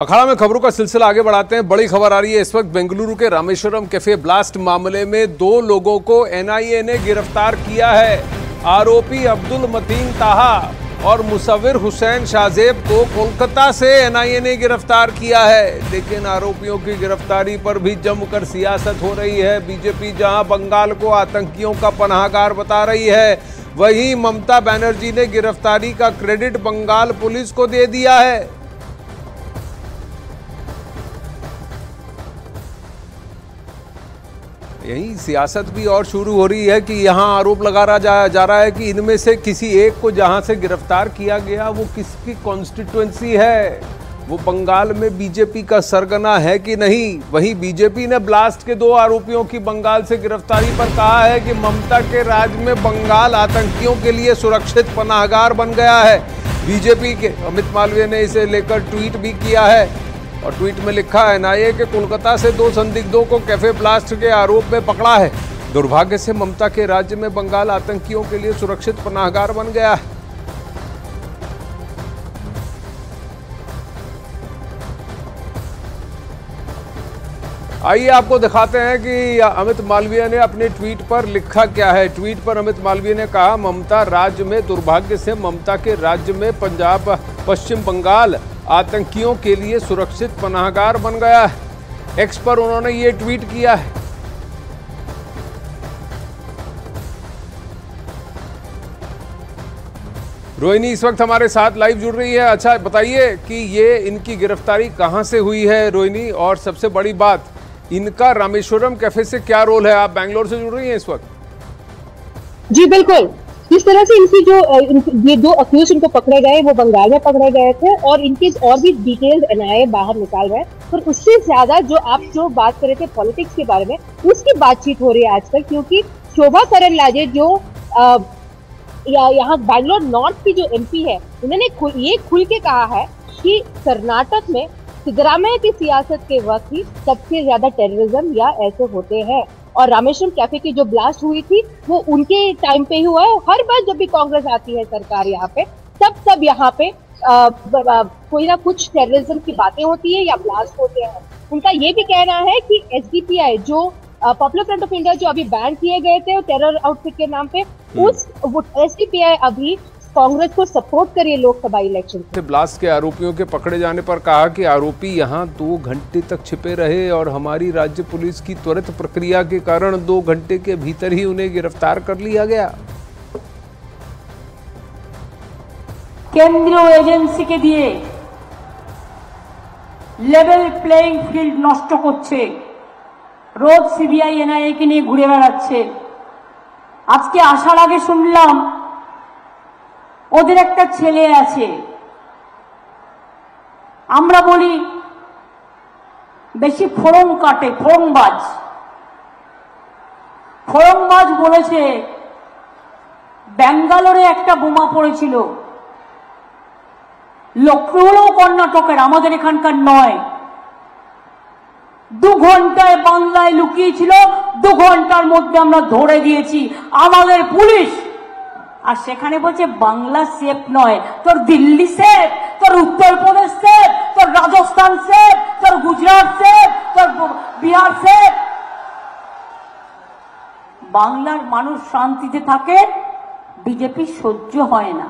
अखाड़ा में खबरों का सिलसिला आगे बढ़ाते हैं। बड़ी खबर आ रही है इस वक्त बेंगलुरु के रामेश्वरम कैफे ब्लास्ट मामले में 2 लोगों को एनआईए ने गिरफ्तार किया है। आरोपी अब्दुल मतीन ताहा और मुसव्विर हुसैन शाहजेब को कोलकाता से एनआईए ने गिरफ्तार किया है। लेकिन आरोपियों की गिरफ्तारी पर भी जमकर सियासत हो रही है। बीजेपी जहां बंगाल को आतंकियों का पनाहगार बता रही है, वहीं ममता बनर्जी ने गिरफ्तारी का क्रेडिट बंगाल पुलिस को दे दिया है। यही सियासत भी और शुरू हो रही है कि यहां आरोप लगा जा रहा है कि इनमें से किसी एक को जहां से गिरफ्तार किया गया वो किसकी कॉन्स्टिट्यूएंसी है, वो बंगाल में बीजेपी का सरगना है कि नहीं। वहीं बीजेपी ने ब्लास्ट के 2 आरोपियों की बंगाल से गिरफ्तारी पर कहा है कि ममता के राज में बंगाल आतंकियों के लिए सुरक्षित पनाहगार बन गया है। बीजेपी के अमित मालवीय ने इसे लेकर ट्वीट भी किया है और ट्वीट में लिखा, एनआईए के कोलकाता से 2 संदिग्धों को कैफे ब्लास्ट के आरोप में पकड़ा है। दुर्भाग्य से ममता के राज्य में बंगाल आतंकियों के लिए सुरक्षित पनाहगार बन गया है। आइए आपको दिखाते हैं कि अमित मालवीय ने अपने ट्वीट पर लिखा क्या है। ट्वीट पर अमित मालवीय ने कहा, ममता राज्य में दुर्भाग्य से ममता के राज्य में पंजाब पश्चिम बंगाल आतंकियों के लिए सुरक्षित पनाहगार बन गया है। एक्स पर उन्होंने ये ट्वीट किया है। रोहिणी इस वक्त हमारे साथ लाइव जुड़ रही है। अच्छा बताइए कि ये इनकी गिरफ्तारी कहां से हुई है रोहिणी, और सबसे बड़ी बात, इनका रामेश्वरम कैफे से क्या रोल है? आप बैंगलोर से जुड़ रही हैं इस वक्त। जी बिल्कुल, जिस तरह से इनकी ये 2 अक्यूज इनको पकड़े गए वो बंगाल में पकड़े गए थे और इनकी और भी डिटेल्स एनआईए बाहर निकाल रहा है। पर उससे ज्यादा जो बात कर रहे थे पॉलिटिक्स के बारे में, उसकी बातचीत हो रही है आजकल, क्योंकि शोभा करंदलाजे जो यहाँ बैंगलोर नॉर्थ की जो एमपी है, उन्होंने ये खुल के कहा है कि कर्नाटक में सिद्धरामैया की सियासत के वक्त ही सबसे ज्यादा टेररिज्म या ऐसे होते हैं, और रामेश्वरम कैफे की जो ब्लास्ट हुई थी वो उनके टाइम पे ही हुआ है। हर बार जब भी कांग्रेस आती है सरकार यहाँ पे, तब यहाँ पे कोई ना कुछ टेररिज्म की बातें होती है या ब्लास्ट होते हैं। उनका ये भी कहना है कि एसडीपीआई जो पॉपुलर फ्रंट ऑफ इंडिया जो अभी बैन किए गए थे टेरर आउटफिट के नाम पे, उस एसडीपीआई अभी कांग्रेस को सपोर्ट करिए लोकसभा इलेक्शन से। ब्लास्ट के आरोपियों के पकड़े जाने पर कहा कि आरोपी यहां 2 घंटे तक छिपे रहे और हमारी राज्य पुलिस की त्वरित प्रक्रिया के कारण 2 घंटे के भीतर ही उन्हें गिरफ्तार कर लिया गया। केंद्रीय एजेंसी के दिए लेवल प्लेइंग फील्ड नष्ट करছে, रोज सीबीआई एनआईए के নিয়ে ঘুরে বেড়াচ্ছে। আজকে আসার আগে শুনলাম ওদের একটা ছেলে আছে। আমরা বলি বেশি ফোড়ং কাটে, ফোড়ংবাজ বলেছে ব্যাঙ্গালোরে একটা বোমা পড়েছিল, লক্ষ্য হলেও কর্ণাটকের, আমাদের এখানকার নয়। 2 ঘন্টায় বাংলায় লুকিয়েছিল, 2 ঘন্টার মধ্যে আমরা ধরে দিয়েছি আমাদের পুলিশ। আর সেখানে বলছে বাংলা সেফ নয়, তোর দিল্লি সেফ, তোর উত্তরপ্রদেশ সেফ, তোর রাজস্থান সেফ, তোর গুজরাট সেফ, তোর বিহার সেফ। বাংলার মানুষ শান্তিতে থাকে, বিজেপি সহ্য হয় না।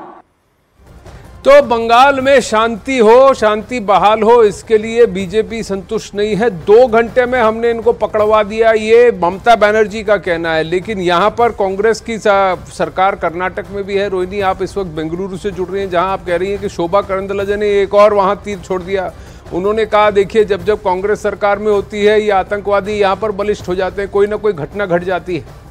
तो बंगाल में शांति हो, शांति बहाल हो, इसके लिए बीजेपी संतुष्ट नहीं है। 2 घंटे में हमने इनको पकड़वा दिया, ये ममता बनर्जी का कहना है। लेकिन यहाँ पर कांग्रेस की सरकार कर्नाटक में भी है। रोहिणी आप इस वक्त बेंगलुरु से जुड़ रही हैं, जहाँ आप कह रही हैं कि शोभा करंदलाजे ने एक और वहाँ तीर छोड़ दिया। उन्होंने कहा, देखिए जब कांग्रेस सरकार में होती है ये आतंकवादी यहाँ पर बलिष्ठ हो जाते हैं, कोई ना कोई घटना घट जाती है।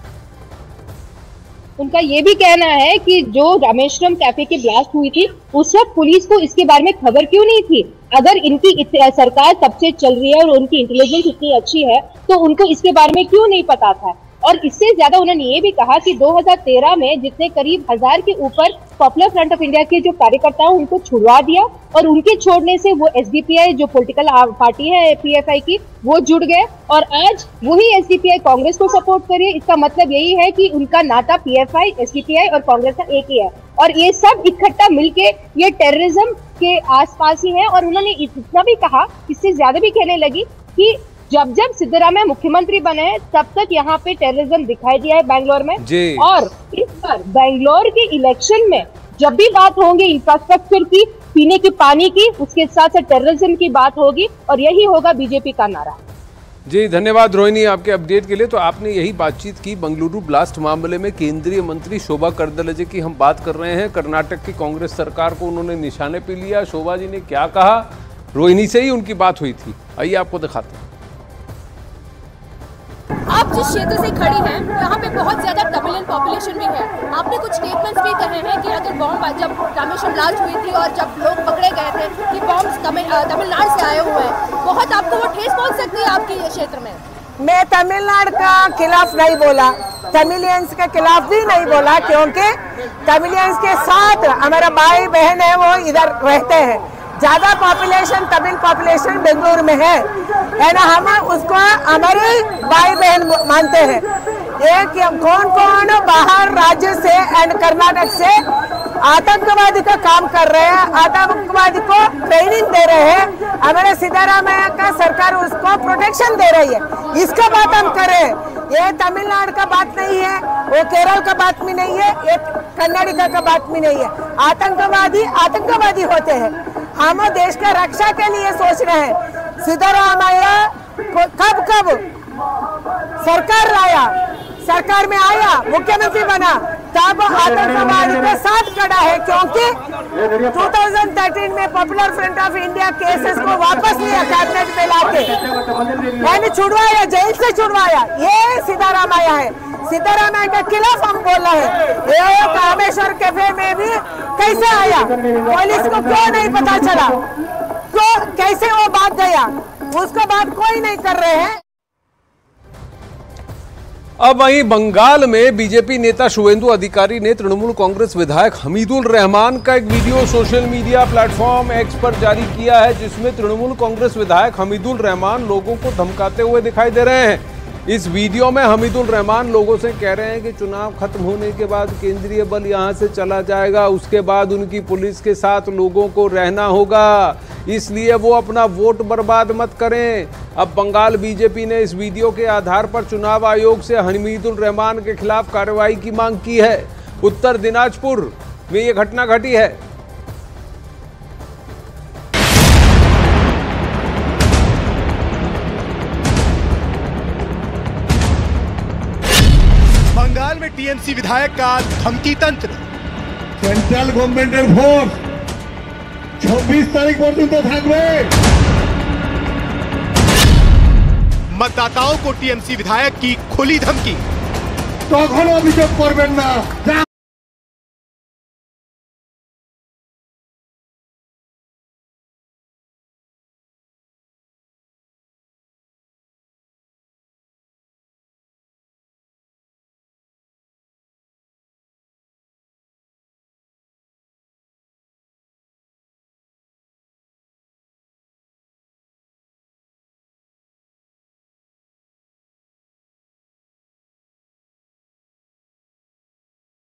उनका ये भी कहना है कि जो रामेश्वरम कैफे की ब्लास्ट हुई थी उस वक्त पुलिस को इसके बारे में खबर क्यों नहीं थी? अगर इनकी सरकार तब से चल रही है और उनकी इंटेलिजेंस इतनी अच्छी है तो उनको इसके बारे में क्यों नहीं पता था? और इससे ज्यादा उन्होंने ये भी कहा कि 2013 में जितने करीब 1000 के ऊपर पॉपुलर फ्रंट ऑफ इंडिया के जो कार्यकर्ता हैं उनको छुड़वा दिया, और उनके छोड़ने से वो एसडीपीआई जो पॉलिटिकल पार्टी है पीएफआई की, वो जुड़ गए और आज वही एसडीपीआई कांग्रेस को सपोर्ट कर रही है। इसका मतलब यही है कि उनका नाता पीएफआई, एसडीपीआई और कांग्रेस का एक ही है, और ये सब इकट्ठा मिलके ये टेररिज्म के आसपास ही है। और उन्होंने इतना भी कहा, इससे ज्यादा भी कहने लगी कि जब जब सिद्धरामैया मुख्यमंत्री बने तब तक यहाँ पे टेररिज्म दिखाई दिया है बैंगलोर में, और इस बार बैंगलोर के इलेक्शन में जब भी बात होंगी इंफ्रास्ट्रक्चर की, पीने की पानी की, उसके साथ साथ टेररिज्म की बात होगी, और यही होगा बीजेपी का नारा। जी धन्यवाद रोहिणी आपके अपडेट के लिए। तो आपने यही बातचीत की बंगलुरु ब्लास्ट मामले में केंद्रीय मंत्री शोभा करंदलाजे की हम बात कर रहे हैं। कर्नाटक की कांग्रेस सरकार को उन्होंने निशाने पे लिया। शोभा जी ने क्या कहा, रोहिणी से ही उनकी बात हुई थी, आइए आपको दिखाते हैं। आप जिस क्षेत्र से खड़ी हैं, यहाँ पे बहुत ज्यादा तमिलियन पॉपुलेशन भी है। आपने कुछ स्टेटमेंट्स भी कहे हैं कि अगर बॉम्ब जब रामेश्वरम ब्लास्ट हुई थी और जब लोग पकड़े गए थे कि बॉम्ब तमिलनाडु से आए हुए हैं, बहुत आपको वो ठेस पहुँच सकती है आपके क्षेत्र में। मैं तमिलनाडु का खिलाफ नहीं बोला, तमिलियंस के खिलाफ भी नहीं बोला, क्योंकि तमिलियंस के साथ हमारा भाई बहन है वो इधर रहते हैं। ज्यादा पॉपुलेशन तमिल पॉपुलेशन बेंगलुरु में है ना, हम उसको हमारे भाई बहन मानते हैं। ये कौन कौन बाहर राज्य से एंड कर्नाटक से आतंकवादी का काम कर रहे हैं, आतंकवादी को ट्रेनिंग दे रहे हैं, हमारे सिद्धरामैया का सरकार उसको प्रोटेक्शन दे रही है। इसका बात हम करें, ये तमिलनाडु का बात नहीं है, वो केरल का बात भी नहीं है, ये कर्नाटक का बात भी नहीं है। आतंकवादी होते हैं। हम देश का रक्षा के लिए सोच रहे हैं। सिद्धरामैया कब सरकार लाया, सरकार में आया, मुख्यमंत्री बना, तब आतंकवादी के साथ खड़ा है, क्योंकि 2013 में popular front of India cases को वापस लिया कैबिनेट में लाके, यानी छुड़वाया, जेल से छुड़वाया। ये सिद्धरामैया है, सिद्धरामैया के खिलाफ हम बोल रहे हैं। ये रामेश्वर कैफे में भी कैसे आया, पुलिस को क्यों नहीं पता चला, तो कैसे वो भाग गया, उसका बात कोई नहीं कर रहे हैं। अब वहीं बंगाल में बीजेपी नेता शुवेंदु अधिकारी ने तृणमूल कांग्रेस विधायक हमीदुल रहमान का एक video social media platform x पर जारी किया है, जिसमें तृणमूल कांग्रेस विधायक हमीदुल रहमान लोगों को धमकाते हुए दिखाई दे रहे हैं। इस वीडियो में हमीदुल रहमान लोगों से कह रहे हैं कि चुनाव खत्म होने के बाद केंद्रीय बल यहां से चला जाएगा, उसके बाद उनकी पुलिस के साथ लोगों को रहना होगा, इसलिए वो अपना वोट बर्बाद मत करें। अब बंगाल बीजेपी ने इस वीडियो के आधार पर चुनाव आयोग से हमीदुल रहमान के खिलाफ कार्रवाई की मांग की है। उत्तर दिनाजपुर में ये घटना घटी है। बंगाल में टीएमसी विधायक का धमकी तंत्र। सेंट्रल गवर्नमेंटेर फोर्स 24 तारीख पर्यন্ত থাকবে। मतदाताओं को टीएमसी विधायक की खुली धमकी। কখনো অভিযোগ করবেন না।